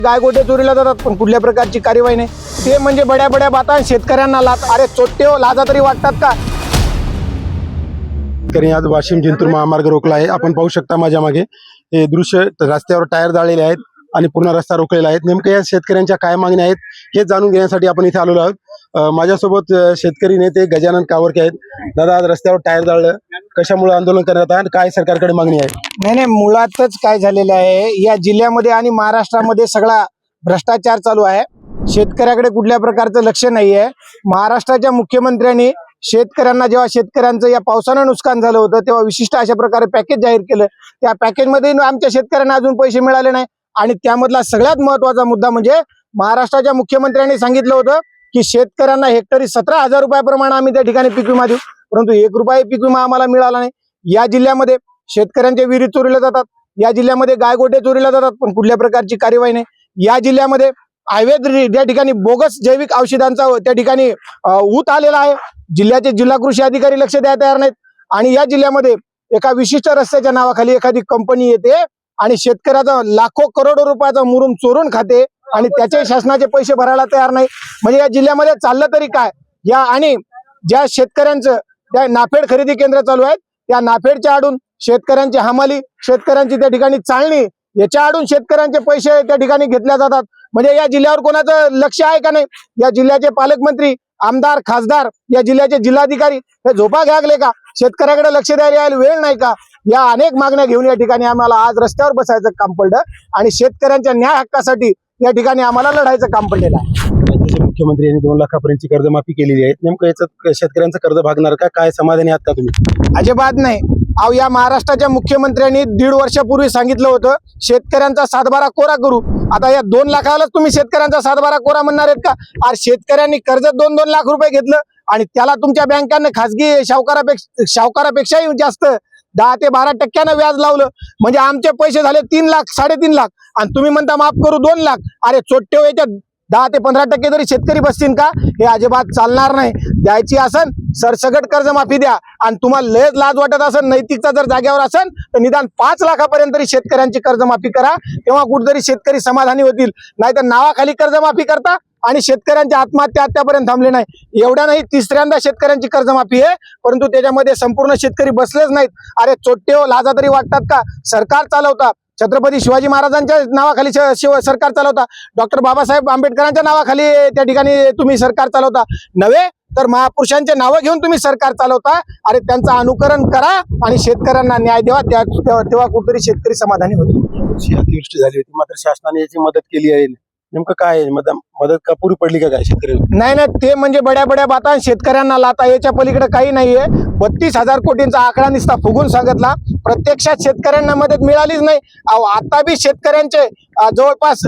गायगोटे चोरीला जातात पण कुठल्या प्रकारची कार्यवाही नाही। ते म्हणजे बड्या बड्या बाता शेतकऱ्यांना लात। अरे चोट्टे हो, लाजा तरी वाटतात का? आज वाशिम जिंतूर महामार्ग रोखला आहे। आपण पाहू शकता माझ्या मागे हे दृश्य, रस्त्यावर टायर जाळलेले आहेत आणि पूर्ण रस्ता रोखलेला आहे। नेमकं या शेतकऱ्यांच्या काय मागण्या आहेत हे जाणून घेण्यासाठी आपण इथे आलेलो आहोत। माझ्यासोबत शेतकरी नेते गजानन कावरके आहेत। दादा, आज रस्त्यावर टायर जाळलं, कशामुळे आंदोलन करण्यात आहे, काय सरकारकडे मागणी आहे? नाही, मुळातच काय झालेलं आहे, या जिल्ह्यामध्ये आणि महाराष्ट्रामध्ये सगळा भ्रष्टाचार चालू आहे। शेतकऱ्याकडे कुठल्या प्रकारचं लक्ष नाही आहे। महाराष्ट्राच्या मुख्यमंत्र्यांनी शेतकऱ्यांना, जेव्हा शेतकऱ्यांचं या पावसानं नुकसान झालं होतं तेव्हा विशिष्ट अशा प्रकारे पॅकेज जाहीर केलं। त्या पॅकेजमध्ये आमच्या शेतकऱ्यांना अजून पैसे मिळाले नाही। आणि त्यामधला सगळ्यात महत्वाचा मुद्दा म्हणजे महाराष्ट्राच्या मुख्यमंत्र्यांनी सांगितलं होतं की शेतकऱ्यांना हेक्टरी 17,000 रुपयाप्रमाणे आम्ही त्या ठिकाणी पीक विमा देऊ, परंतु 1 रुपया पीक विमा आम्हाला मिळाला नाही। या जिल्ह्यामध्ये शेतकऱ्यांचे विहिरी चोरीला जातात, या जिल्ह्यामध्ये गायगोटे चोरीला जातात पण कुठल्या प्रकारची कार्यवाही नाही। या जिल्ह्यामध्ये अवैध त्या ठिकाणी बोगस जैविक औषधांचा त्या ठिकाणी ऊत आलेला आहे। जिल्ह्याचे जिल्हा कृषी अधिकारी लक्ष द्यायला तयार नाहीत। आणि या जिल्ह्यामध्ये एका विशिष्ट रस्त्याच्या नावाखाली एखादी कंपनी येते आणि शेतकऱ्याचा लाखो करोडो रुपयाचा मुरुम चोरून खाते आणि त्याचे शासनाचे पैसे भरायला तयार नाही। म्हणजे या जिल्ह्यामध्ये चाललं तरी काय? या आणि ज्या शेतकऱ्यांचं त्या नाफेड खरेदी केंद्र चालू आहेत, त्या नाफेडच्या आडून शेतकऱ्यांची हमाली, शेतकऱ्यांची त्या ठिकाणी चालणी, याच्या आडून शेतकऱ्यांचे पैसे त्या ठिकाणी घेतल्या जातात। म्हणजे या जिल्ह्यावर कोणाचं लक्ष आहे का नाही? या जिल्ह्याचे पालकमंत्री, आमदार, खासदार, या जिल्ह्याचे जिल्हाधिकारी हे झोपा घ्यागले का? शेतकऱ्याकडे लक्ष द्यायला वेळ नाही का? या अनेक मागण्या घेऊन या ठिकाणी आम्हाला आज रस्त्यावर बसायचं काम पडलं आणि शेतकऱ्यांच्या न्याय हक्कासाठी या ठिकाणी आम्हाला लढायचं काम पडलेलं आहे। राज्याचे मुख्यमंत्री यांनी 2 लाखापर्यंतची कर्जमाफी केलेली आहे। नेमकं याचं शेतकऱ्यांचं कर्ज भागणार का? काय समाधानी आहात का तुम्ही? अजिबात नाही। अहो, या महाराष्ट्राच्या मुख्यमंत्र्यांनी 1.5 वर्षापूर्वी सांगितलं होतं शेतकऱ्यांचा 7/12 कोरा करू। आता या 2 लाखालाच तुम्ही शेतकऱ्यांचा 7/12 कोरा म्हणणार आहेत का? आज शेतकऱ्यांनी कर्ज 2-2 लाख रुपये घेतलं आणि त्याला तुमच्या बँकांनी खासगी सावकारापेक्षाही जास्त 10 ते 12% व्याज लावलं। म्हणजे आमचे पैसे झाले 3 लाख, 3.5 लाख आणि तुम्ही म्हणता माफ करू 2 लाख। अरे चोट्टे हो, याच्यात 10 ते 15% जरी शेतकरी बसतील का? हे अजिबात चालणार नाही। द्यायची असन सरसकट कर्जमाफी द्या आणि तुम्हाला लयच लाज वाटत असेल, नैतिकता जर जाग्यावर असेल तर निदान 5 लाखापर्यंत तरी शेतकऱ्यांची कर्जमाफी करा, तेव्हा कुठेतरी शेतकरी समाधानी होतील। नाहीतर नावाखाली कर्जमाफी करता आणि शेतकऱ्यांची आत्महत्या आतापर्यंत थांबले नाही। एवढ्या नाही, 3ऱ्यांदा शेतकऱ्यांची कर्जमाफी आहे, परंतु त्याच्यामध्ये संपूर्ण शेतकरी बसलेच नाहीत। अरे चोट्टे हो, लाजा तरी वाटतात का? सरकार चालवता छत्रपती शिवाजी महाराजांच्या नावाखाली सरकार चालवता, डॉक्टर बाबासाहेब आंबेडकरांच्या नावाखाली त्या ठिकाणी तुम्ही सरकार चालवता, नव्हे तर महापुरुषांचे नावं घेऊन तुम्ही सरकार चालवता। अरे त्यांचं अनुकरण करा आणि शेतकऱ्यांना न्याय द्यावा, तेव्हा कुठेतरी शेतकरी समाधानी होतील। अतिवृष्टी झाली होती, मात्र शासनाने याची मदत केली आहे। नेमकं काय मदत का पुरी पडली का काय शेतकऱ्यांना? नाही, ते म्हणजे बड्या बड्या बाता शेतकऱ्यांना लाता, याच्या पलीकडे काही नाहीये। 32,000 कोटींचा आकडा निसता फुगून सांगितला, प्रत्यक्षात शेतकऱ्यांना मदत मिळालीच नाही। आता बी शेतकऱ्यांचे जवळपास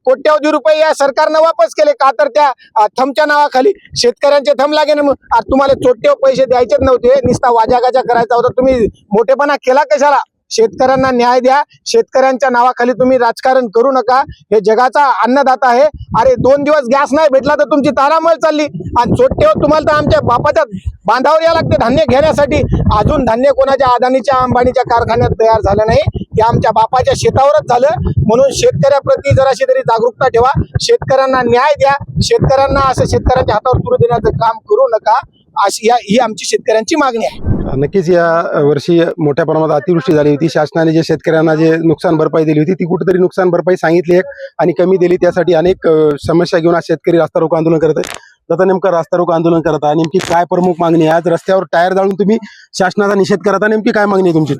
कोट्यवधी रुपये या सरकारनं वापस केले का? तर त्या थमच्या नावाखाली शेतकऱ्यांचे थम लागे ना। तुम्हाला चोट्टे पैसे द्यायचेच नव्हते, निसता वाजागाजा करायचा होता, तुम्ही मोठेपणा केला कशाला? शेतकऱ्यांना न्याय द्या, शेतकऱ्यांच्या नावाखाली तुम्ही राजकारण करू नका। हे जगाचा अन्नदाता आहे। अरे 2 दिवस गॅस नाही भेटला तर तुमची तारांबळ चालली आणि चोट्टे हो, तुम्हाला तर आमच्या बापाच्या बांधावर या लागते धान्य घेण्यासाठी। अजून धान्य कोणाच्या अदानीच्या अंबानीच्या कारखान्यात तयार झालं नाही, ते आमच्या बापाच्या शेतावरच झालं। म्हणून शेतकऱ्याप्रती जराशी तरी जागरूकता ठेवा, शेतकऱ्यांना न्याय द्या, शेतकऱ्यांना असं शेतकऱ्यांच्या हातावर तुरू देण्याचं काम करू नका, अशी ही आमची शेतकऱ्यांची मागणी आहे। नक्कीच या वर्षी मोठ्या प्रमाणात अतिवृष्टी झाली होती। शासनाने जे शेतकऱ्यांना जे नुकसान भरपाई दिली होती ती कुठेतरी नुकसान भरपाई सांगितली आणि कमी दिली, त्यासाठी अनेक समस्या घेऊन आज शेतकरी रास्ता रोको आंदोलन करत आहे। आता नेमकं रास्ता रोको आंदोलन करत आहे, नेमकी काय प्रमुख मागणी आहे? आज रस्त्यावर टायर जाळून तुम्ही शासनाचा निषेध करता, नेमकी काय मागणी आहे तुमची?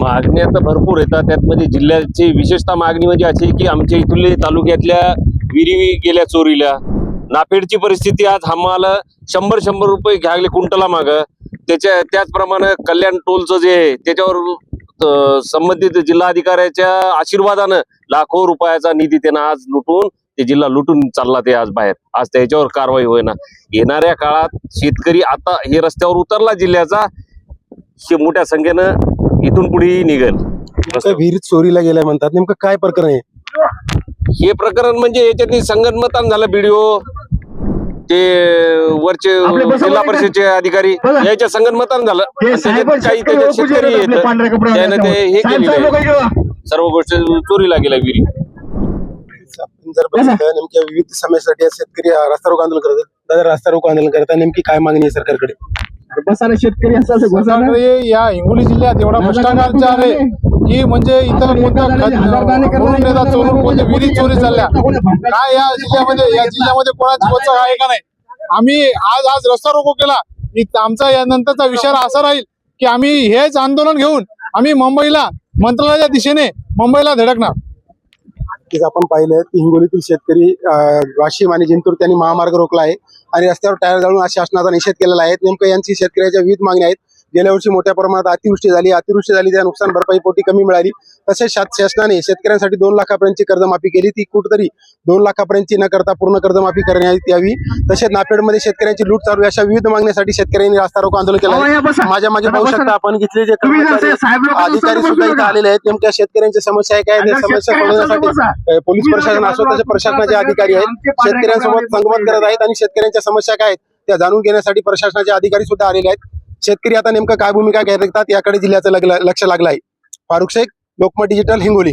मागण्या तर भरपूर येतात, त्यातमध्ये जिल्ह्याची विशेषतः मागणी म्हणजे अशी की आमच्या इथले तालुक्यातल्या विहिरी गेल्या चोरीला। नाफेडची परिस्थिती आज आम्हाला 100 रुपये घ्यायले कुंटला माग। त्याचप्रमाणे कल्याण टोलचं जे आहे त्याच्यावर संबंधित जिल्हाधिकाऱ्याच्या आशीर्वादानं लाखो रुपयाचा निधी त्यांना आज लुटून ते जिल्हा लुटून चालला ते आज बाहेर। आज त्याच्यावर कारवाई होईना। येणाऱ्या काळात शेतकरी आता हे रस्त्यावर उतरला जिल्ह्याचा, हे मोठ्या संख्येनं इथून पुढेही निघेल। विहिरीत चोरीला गेलाय म्हणतात, नेमकं काय प्रकरण आहे हे? प्रकरण म्हणजे याच्यातनी संगनमतान झालं, बीडीओ ते वरचे जिल्हा परिषदेचे अधिकारी याच्या संगनमतान झालं, काही त्याच्यात शेतकरी येत त्याने ते हे केलेलं आहे, सर्व गोष्टी चोरीला गेल्या विहिरी। जर बघितलं नेमक्या विविध समस्यासाठी आज शेतकरी रस्ता रोको आंदोलन करतात. दादा, रस्ता रोको आंदोलन करतात नेमकी काय मागणी आहे सरकारकडे? बसायला शेतकरी असाल सरकारकडे या हिंगोली जिल्ह्यात एवढा भ्रष्टाचार आहे की म्हणजे इतर कोणत्या चोरून कोणत्या विहिरी चोरी चालल्या काय या जिल्ह्यामध्ये कोणाची वचक आहे का नाही. आम्ही आज रस्ता रोको केला. आमचा या नंतरचा विचार असा राहील की आम्ही हेच आंदोलन घेऊन आम्ही मुंबईला मंत्रालयाच्या दिशेने मुंबईला धडकणार. नक्कीच आपण पाहिलं की हिंगोलीतील शेतकरी वाशिम आणि जिंतूर त्यांनी महामार्ग रोखला आहे आणि रस्त्यावर टायर जाळून आज शासनाचा निषेध केलेला आहे. नेमकं यांची शेतकऱ्याच्या विविध मागण्या आहेत. गेल्या वर्षी मोठ्या प्रमाणात अतिवृष्टी झाली त्या नुकसान भरपाई पोटी कमी मिळाली. तसेच शासनाने शेतकऱ्यांसाठी 2 लाखापर्यंतची कर्जमाफी केली, ती कुठतरी 2 लाखापर्यंतची न करता पूर्ण कर्जमाफी करण्यात यावी. तसेच नापेडमध्ये शेतकऱ्यांची लूट चालू अशा विविध मागण्यासाठी शेतकऱ्यांनी रस्ता रोको आंदोलन केलं आहे. माझ्या मागे पाहू शकता आपण इथले जे कर्मचारी अधिकारी सुद्धा इथे आलेले आहेत. नेमक्या शेतकऱ्यांच्या समस्या काय त्या समस्या सोडवण्यासाठी पोलीस प्रशासन असो तसे प्रशासनाचे अधिकारी आहेत शेतकऱ्यांसोबत संवाद करत आहेत आणि शेतकऱ्यांच्या समस्या काय आहेत त्या जाणून घेण्यासाठी प्रशासनाचे अधिकारी सुद्धा आलेले आहेत. शेतकरी आता नेमकं काय भूमिका घेतात याकडे जिल्ह्याचं लक्ष लागलं आहे. फारुख शेख, लोकमत डिजिटल, हिंगोली.